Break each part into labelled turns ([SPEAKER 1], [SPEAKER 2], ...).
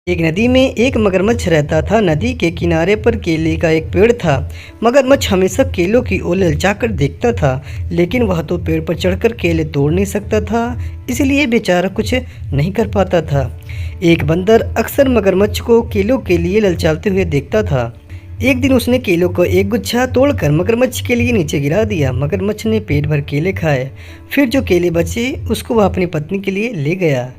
[SPEAKER 1] एक नदी में एक मगरमच्छ रहता था। नदी के किनारे पर केले का एक पेड़ था। मगरमच्छ हमेशा केलों की ओर ललचाकर देखता था, लेकिन वह तो पेड़ पर चढ़कर केले तोड़ नहीं सकता था, इसलिए बेचारा कुछ नहीं कर पाता था। एक बंदर अक्सर मगरमच्छ को केलों के लिए ललचाते हुए देखता था। एक दिन उसने केलों को एक गुच्छा तोड़कर मगरमच्छ के लिए नीचे गिरा दिया। मगरमच्छ ने पेट भर केले खाए, फिर जो केले बचे उसको वह अपनी पत्नी के लिए ले गया।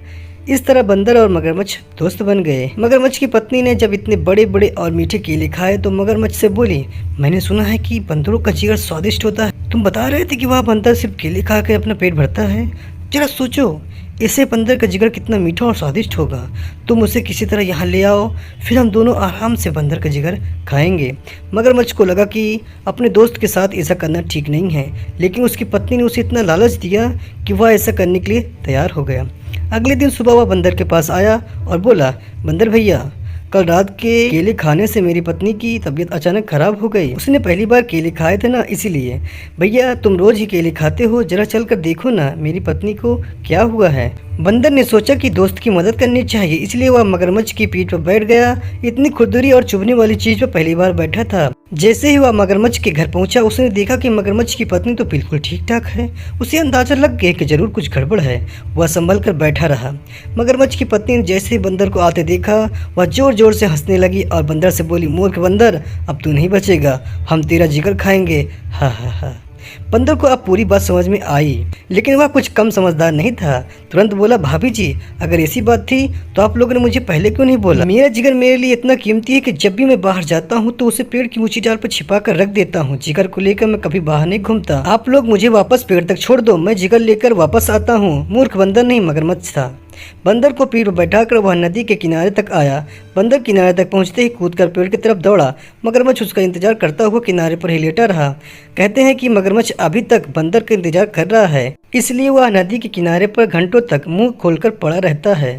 [SPEAKER 1] इस तरह बंदर और मगरमच्छ दोस्त बन गए। मगरमच्छ की पत्नी ने जब इतने बड़े बड़े और मीठे केले खाए तो मगरमच्छ से बोली, मैंने सुना है कि बंदरों का जिगर स्वादिष्ट होता है। तुम बता रहे थे कि वह बंदर सिर्फ केले खा के अपना पेट भरता है। जरा सोचो, इससे बंदर का जिगर कितना मीठा और स्वादिष्ट होगा। तुम उसे किसी तरह यहाँ ले आओ, फिर हम दोनों आराम से बंदर का जिगर खाएंगे। मगरमच्छ को लगा कि अपने दोस्त के साथ ऐसा करना ठीक नहीं है, लेकिन उसकी पत्नी ने उसे इतना लालच दिया कि वह ऐसा करने के लिए तैयार हो गया। अगले दिन सुबह वह बंदर के पास आया और बोला, बंदर भैया, कल रात के केले खाने से मेरी पत्नी की तबीयत अचानक खराब हो गई। उसने पहली बार केले खाए थे ना, इसीलिए। भैया, तुम रोज ही केले खाते हो, जरा चल कर देखो ना मेरी पत्नी को क्या हुआ है। बंदर ने सोचा कि दोस्त की मदद करनी चाहिए, इसलिए वह मगरमच्छ की पीठ पर बैठ गया। इतनी खुरदुरी और चुभने वाली चीज पर पहली बार बैठा था। जैसे ही वह मगरमच्छ के घर पहुंचा, उसने देखा कि मगरमच्छ की पत्नी तो बिल्कुल ठीक ठाक है। उसे अंदाजा लग गया कि जरूर कुछ गड़बड़ है। वह संभल कर बैठा रहा। मगरमच्छ की पत्नी ने जैसे ही बंदर को आते देखा, वह जोर जोर से हंसने लगी और बंदर से बोली, मूर्ख बंदर, अब तू नहीं बचेगा, हम तेरा जिगर खाएंगे। हा हा हा। बंदर को अब पूरी बात समझ में आई, लेकिन वह कुछ कम समझदार नहीं था। तुरंत बोला, भाभी जी, अगर ऐसी बात थी तो आप लोगों ने मुझे पहले क्यों नहीं बोला। मेरा जिगर मेरे लिए इतना कीमती है कि जब भी मैं बाहर जाता हूँ तो उसे पेड़ की ऊंची डाल पर छिपा कर रख देता हूँ। जिगर को लेकर मैं कभी बाहर नहीं घूमता। आप लोग मुझे वापस पेड़ तक छोड़ दो, मैं जिगर लेकर वापस आता हूँ। मूर्ख बंदर नहीं, मगरमच्छ था। बंदर को पीठ पर बैठाकर वह नदी के किनारे तक आया। बंदर किनारे तक पहुंचते ही कूदकर पेड़ की तरफ दौड़ा। मगरमच्छ उसका इंतजार करता हुआ किनारे पर ही लेटा रहा। कहते हैं कि मगरमच्छ अभी तक बंदर का इंतजार कर रहा है, इसलिए वह नदी के किनारे पर घंटों तक मुंह खोलकर पड़ा रहता है।